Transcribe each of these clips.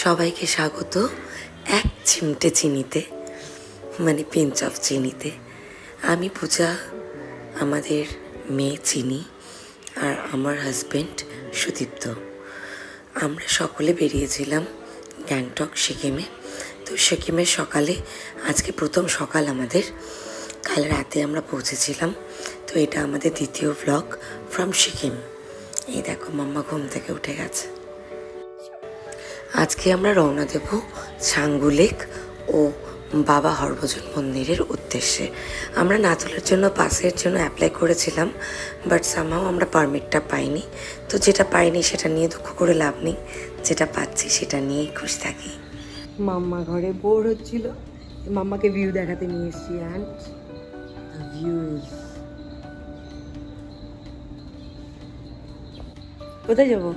সবাইকে স্বাগত এক চিমটে চিনিতে, মানে পিঞ্চ অফ চিনিতে। আমি পূজা, আমাদের মেয়ে চিনি আর আমার হাজব্যান্ড সুদীপ্ত। আমরা সকলে বেরিয়েছিলাম গ্যাংটক সিকিমে। তো সিকিমের সকালে, আজকে প্রথম সকাল আমাদের, কাল রাতে আমরা পৌঁছেছিলাম। তো এটা আমাদের দ্বিতীয় ভ্লগ ফ্রম সিকিম। এই দেখো মাম্মা ঘুম থেকে উঠে গেছে। আজকে আমরা রওনা দেব ছাঙ্গু লেক ও বাবা হরভজন মন্দিরের উদ্দেশ্যে। আমরা নাতুলের জন্য পাসের জন্য অ্যাপ্লাই করেছিলাম, বাট সামহাও আমরা পারমিটটা পাইনি। তো যেটা পাইনি সেটা নিয়ে দুঃখ করে লাভ নেই, যেটা পাচ্ছি সেটা নিয়েই খুশি থাকি। মাম্মা ঘরে বোর হচ্ছিল, মাম্মাকে ভিউ দেখাতে নিয়ে এসেছি। অ্যান্ড ভিউজ, কোথায় যাবো?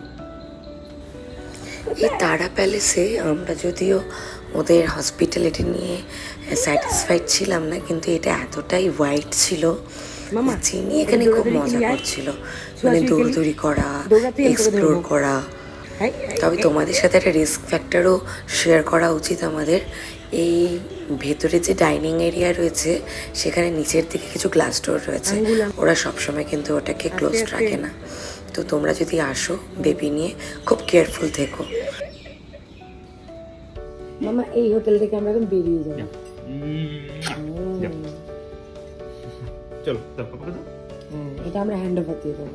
এই তারা প্যালেসে আমরা যদিও ওদের হসপিটালিটি নিয়ে স্যাটিসফাইড ছিলাম না, কিন্তু এটা এতটাই হোয়াইট ছিল, চিনি এখানে খুব মজা করছিল, মানে দৌড়দৌড়ি করা, এক্সপ্লোর করা। তবে তোমাদের সাথে একটা রিস্ক ফ্যাক্টরও শেয়ার করা উচিত আমাদের। এই ভেতরে যে ডাইনিং এরিয়া রয়েছে সেখানে নিচের দিকে কিছু গ্লাস ডোর রয়েছে, ওরা সবসময় কিন্তু ওটাকে ক্লোজ রাখে না। তো তোমরা যদি আসো বেবি নিয়ে, খুব কেয়ারফুল থেকো। মামা, এই হোটেল থেকে আমরা এখন বেরিয়ে যাবো। চলো, এটা আমরা হ্যান্ড ওভার দিয়ে দেবো।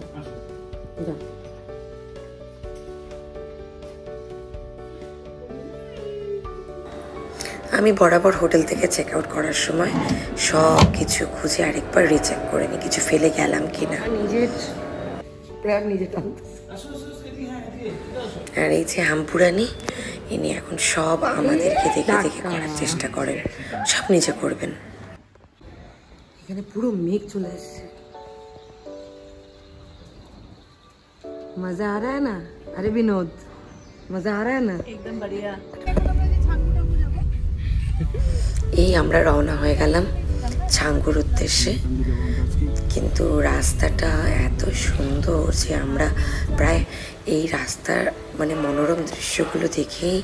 আমি বরাবর হোটেল থেকে চেক আউট করার সময় সব কিছু খুঁজে আরেকবার রিচেক করে নিই, কিছু ফেলে গেলাম কিনা। আর এই যে হামপুরানি, ইনি এখন সব আমাদেরকে দেখে দেখে করার চেষ্টা করেন, সব নিজে করবেন। এখানে পুরো মেঘ চলে এসছে। মজা আ রা হ্যায় না? আরে বিনোদ, মজা আ রা হ্যায় না? একদম বড়িয়া। এই আমরা রওনা হয়ে গেলাম ছাঙ্গুর উদ্দেশ্যে, কিন্তু রাস্তাটা এত সুন্দর যে আমরা প্রায় এই রাস্তার মানে মনোরম দৃশ্যগুলো দেখেই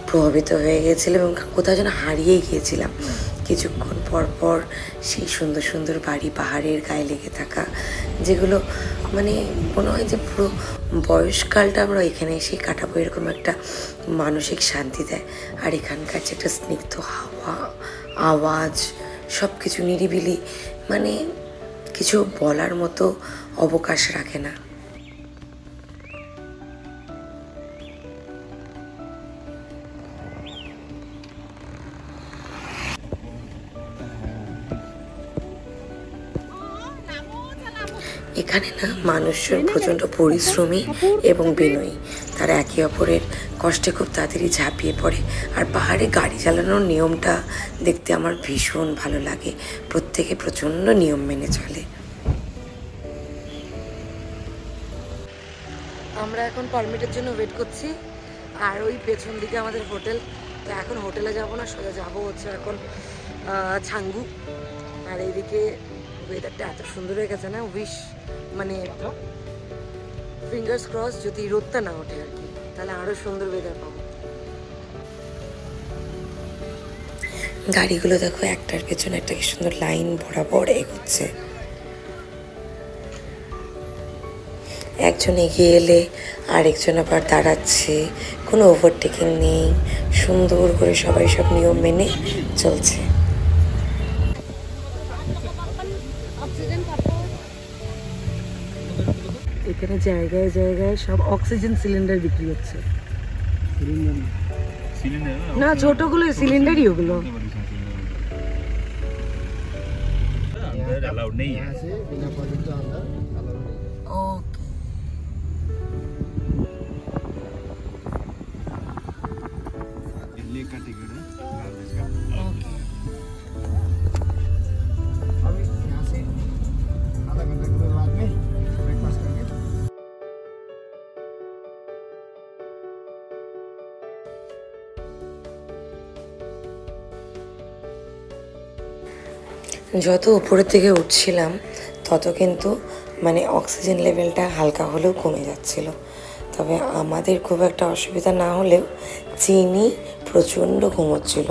প্রভাবিত হয়ে গেছিলাম এবং কোথাও যেন হারিয়ে গিয়েছিলাম। কিছুক্ষণ পর পর সেই সুন্দর সুন্দর বাড়ি পাহাড়ের গায়ে লেগে থাকা, যেগুলো মানে মনে হয় যে পুরো বয়সকালটা আমরা এখানে এসেই কাটাবো, এরকম একটা মানসিক শান্তি দেয়। আর এখানকার যে একটা স্নিগ্ধ হাওয়া, আওয়াজ, সব কিছু নিরিবিলি, মানে কিছু বলার মতো অবকাশ রাখে না। এখানে না মানুষজন প্রচণ্ড পরিশ্রমী এবং বিনয়ী। তারা একে অপরের কষ্টে খুব তাড়াতাড়ি ঝাঁপিয়ে পড়ে। আর পাহাড়ে গাড়ি চালানোর নিয়মটা দেখতে আমার ভীষণ ভালো লাগে, প্রত্যেকে প্রচণ্ড নিয়ম মেনে চলে। আমরা এখন পারমিটের জন্য ওয়েট করছি, আর ওই পেছন দিকে আমাদের হোটেল। তো এখন হোটেলে যাব না, সোজা যাবো হচ্ছে এখন ছাঙ্গু। আর এইদিকে ওয়েদারটা এত সুন্দর হয়ে গেছে না, উইশ মানে ফিঙ্গার্স ক্রস যদি রোদটা না ওঠে আর কি, তাহলে আরো সুন্দর ওয়েদার পাবো। গাড়িগুলো দেখো একটার পেছনে একটা কি সুন্দর লাইন বরাবর এগোচ্ছে। একজন এগিয়ে এলে আরেকজন আবার দাঁড়াচ্ছে, কোনো ওভারটেকিং নেই, সুন্দর করে সবাই সব নিয়ম মেনে চলছে। এখানে জায়গায় জায়গায় সব অক্সিজেন সিলিন্ডার বিক্রি হচ্ছে। না, ছোটগুলো সিলিন্ডারই ওগুলো। যত উপরের দিকে উঠছিলাম তত কিন্তু মানে অক্সিজেন লেভেলটা হালকা হলেও কমে যাচ্ছিল। তবে আমাদের খুব একটা অসুবিধা না হলেও চিনি প্রচণ্ড ঘুমোচ্ছিল।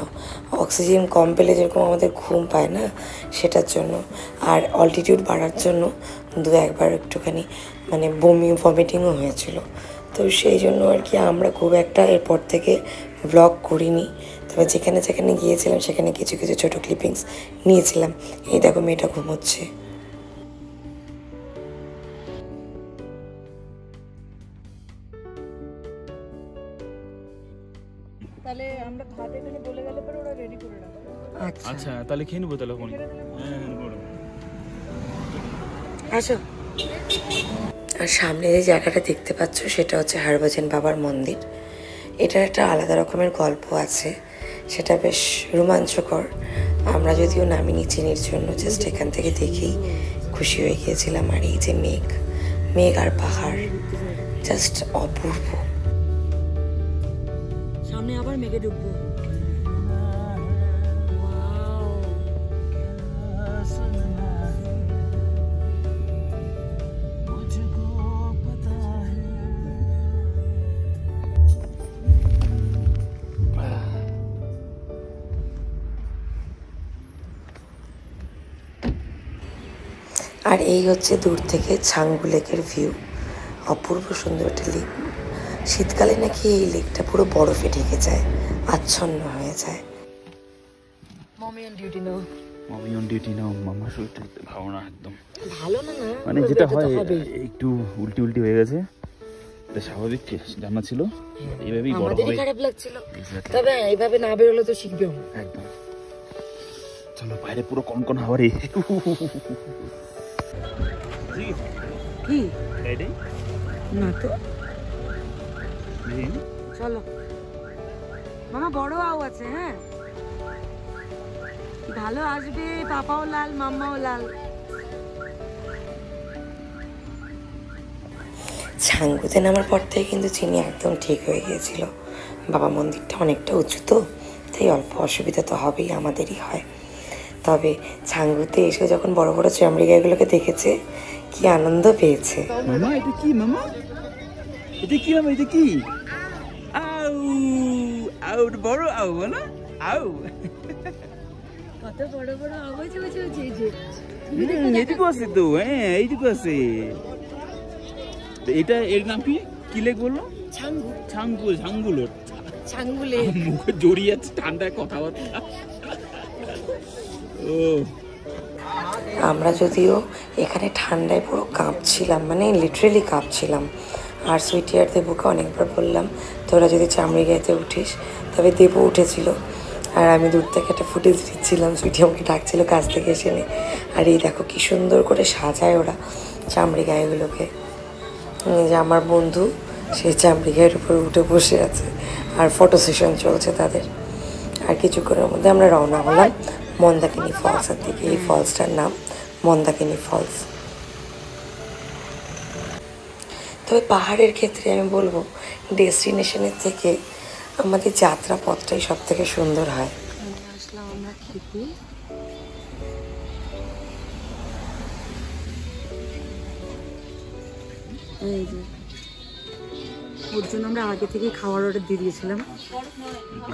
অক্সিজেন কম পেলে যেরকম আমাদের ঘুম পায় না, সেটার জন্য। আর অল্টিটিউড বাড়ার জন্য দু একবার একটুখানি মানে ভমিটিংও হয়েছিল। তো সেই জন্য আর কি আমরা খুব একটা এরপর থেকে ব্লগ করিনি। তবে যেখানে যেখানে গিয়েছিলাম সেখানে কিছু কিছু ছোটো ক্লিপিংস নিয়েছিলাম। এই দেখো মেয়েটা ঘুমোচ্ছে। তাহলে আমরা ভাত এখানে বলে গেলে পরে ওরা রেডি করে রাখবে। আচ্ছা তাহলে খেয়ে নেবো তাহলে। আসো। আর সামনে যে জায়গাটা দেখতে পাচ্ছ সেটা হচ্ছে হরভজন বাবার মন্দির। এটার একটা আলাদা রকমের গল্প আছে, সেটা বেশ রোমাঞ্চকর। আমরা যদিও নামিনি চিনির জন্য, জাস্ট এখান থেকে দেখেই খুশি হয়ে গিয়েছিলাম। আর এই যে মেঘ আর পাহাড়, জাস্ট অপূর্ব। সামনে আবার মেঘে ডুববো। আর এই হচ্ছে দূর থেকে ছাঙ্গু লেকের ভিউ। অপূর্ব সুন্দর একটা লেক। শীতকালে নাকি এই লেকটা পুরো বরফে ঢেকে যায়, আচ্ছন্ন হয়ে যায়। Mummy on duty now. Mummy on duty now. মামার শরীরটা ভালো না একদম। ভালো না না, মানে যেটা হয় একটু উল্টি হয়ে গেছে, এটা স্বাভাবিক জানা ছিল। এইভাবেই বড় হবে। আমাদেরই খারাপ লাগছিল, তবে এইভাবে না বেরোলে তো শিখবেও একদম। চলো বাইরে পুরো কনকন হাওয়া রে। কি রাইডিং না তো। চলো মামা, বড় আও আছে। হ্যাঁ ভালো আসবে, পাপাও লাল মাম্মাও লাল। ছাঙ্গুতে নামার পর থেকে কিন্তু চিনি একদম ঠিক হয়ে গিয়েছিল। বাবা মন্দিরটা অনেকটা উঁচু তো, তাই অল্প অসুবিধা তো হবেই, আমাদেরই হয়। তবে ছাঙ্গুতে এসে যখন বড় বড় চামড়ি গাইগুলোকে দেখেছে, কি আনন্দ পেয়েছে। মামা এটা কি? মামা এটা কি? মামা এটা কি? আউ আউ বড় আউ না আউ। কত বড় বড় আওয়াজ হচ্ছে যে এইটুকু আছে তো। হ্যাঁ এইটুকু আছে। এটা এর নাম কি? কি লেক বললো? ছাঙ্গুলে মুখে জড়িয়ে আছে ঠান্ডায় কথাবার্তা। ও আমরা যদিও এখানে ঠান্ডায় পুরো কাঁপছিলাম, মানে লিটারেলি কাঁপছিলাম। আর সুইটিয়ারদের বুকে অনেকবার বললাম তোরা যদি চামড়ি গাইতে উঠিস, তবে দেবও উঠেছিল। আর আমি দূর থেকে একটা ফুটেজ দিচ্ছিলাম, সুইটি আমাকে ডাকছিল কাছ থেকে এসে নে। আর এই দেখো কি সুন্দর করে সাজায় ওরা চামড়ি গায়েগুলোকে। যে আমার বন্ধু সেই চামড়ি গায়ের উপরে উঠে বসে আছে, আর ফটো সেশন চলছে তাদের। আর কিছুক্ষণের মধ্যে আমরা রওনা হলাম মন্দাকিনী ফলসের দিকে। এই ফলসটার নাম মন্দাকিনী ফলস। তবে পাহাড়ের ক্ষেত্রে আমি বলবো ডেস্টিনেশনের থেকে আমাদের যাত্রা পথটাই সব থেকে সুন্দর হয়। আসলাম আমরা খেতে। এই যে ওর জন্য আমরা আগে থেকে খাওয়ার অর্ডার দিয়ে দিয়েছিলাম,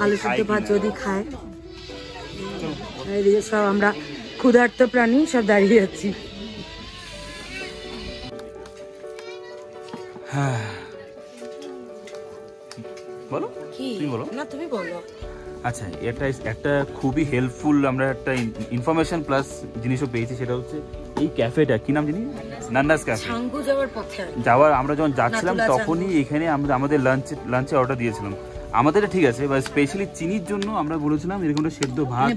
আলু সিদ্ধ ভাত যদি খায়। এইদিকে সব আমরা ক্ষুধার্ত প্রাণী সব দাঁড়িয়ে আছি। বলো কি তুমি বলো না, তুমি বলো। আচ্ছা একটা খুবই হেল্পফুল আমরা একটা ইনফরমেশন প্লাস জিনিসও পেয়েছি। সেটা হচ্ছে এই ক্যাফেটা কি নাম জানি? নান্নাস ক্যাফে। ছাঙ্গু যাওয়ার পথে আমরা যখন যাচ্ছিলাম তখনই এখানে আমরা আমাদের লাঞ্চে অর্ডার দিয়েছিলাম। আমাদের ঠিক আছে, বা স্পেশালি চিনির জন্য আমরা বলেছিলাম এরকম একটা সেদ্ধ ভাত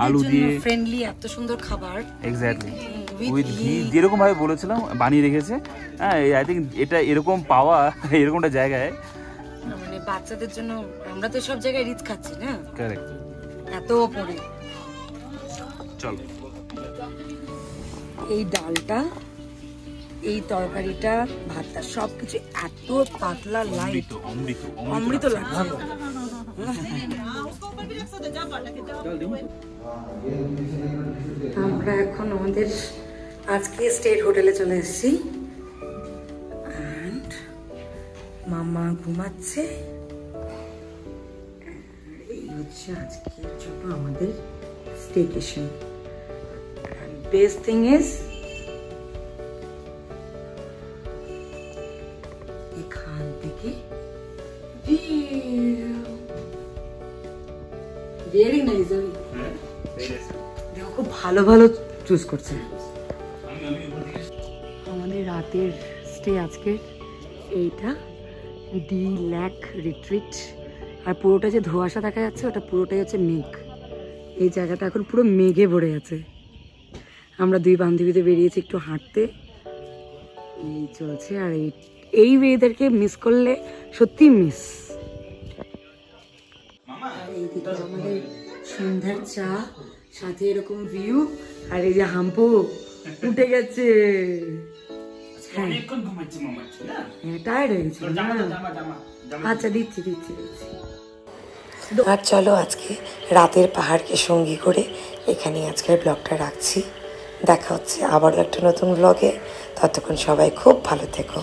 আলু দিয়ে ফ্রেন্ডলি এত সুন্দর খাবার। এক্স্যাক্টলি উইথ ঘি, যেরকম ভাবে বলেছিলাম বানিয়ে রেখেছে। হ্যাঁ আই থিঙ্ক এটা এরকম পাওয়া এরকমটা জায়গায়, মানে বাচ্চাদের জন্য। আমরা তো সব জায়গায় রিচ খাচ্ছি না। কারেক্ট। এত পরে চল এই ডালটা, এই তরকারিটা, ভাতটা সবকিছু এত পাতলা লাইট, অমৃত লাগছে। আমরা এখন আমাদের আজকে স্টেট হোটেলে চলে এসেছি। মামা ঘুমাচ্ছে। এই হচ্ছে আজকের জন্য আমাদের স্টেকেশন। বেস্ট থিং ইজ এখান থেকে ভেরি নাইস। দেখো খুব ভালো ভালো চুজ করছে। আমাদের রাতের স্টে আজকে এইটা ডি ল্যাক রিট্রিট। আর পুরোটা যে ধোঁয়াশা দেখা যাচ্ছে ওটা পুরোটাই হচ্ছে মেঘ। এই জায়গাটা এখন পুরো মেঘে ভরে আছে। আমরা দুই বান্ধবীতে বেরিয়েছি একটু হাঁটতে, এই চলছে। আর এই ওয়েদারকে মিস করলে সত্যি মিস। আর এইদিকে আমাদের সন্ধ্যার চা, সাথে এরকম ভিউ। আর এই যে হাম্পু উঠে গেছে, টায়ার্ড হয়ে গেছে। আচ্ছা দিচ্ছি দিচ্ছি দিচ্ছি। আর চলো আজকে রাতের পাহাড়কে সঙ্গী করে এখানে আজকের ব্লগটা রাখছি। দেখা হচ্ছে আবারও একটা নতুন ব্লগে। ততক্ষণ সবাই খুব ভালো থেকো।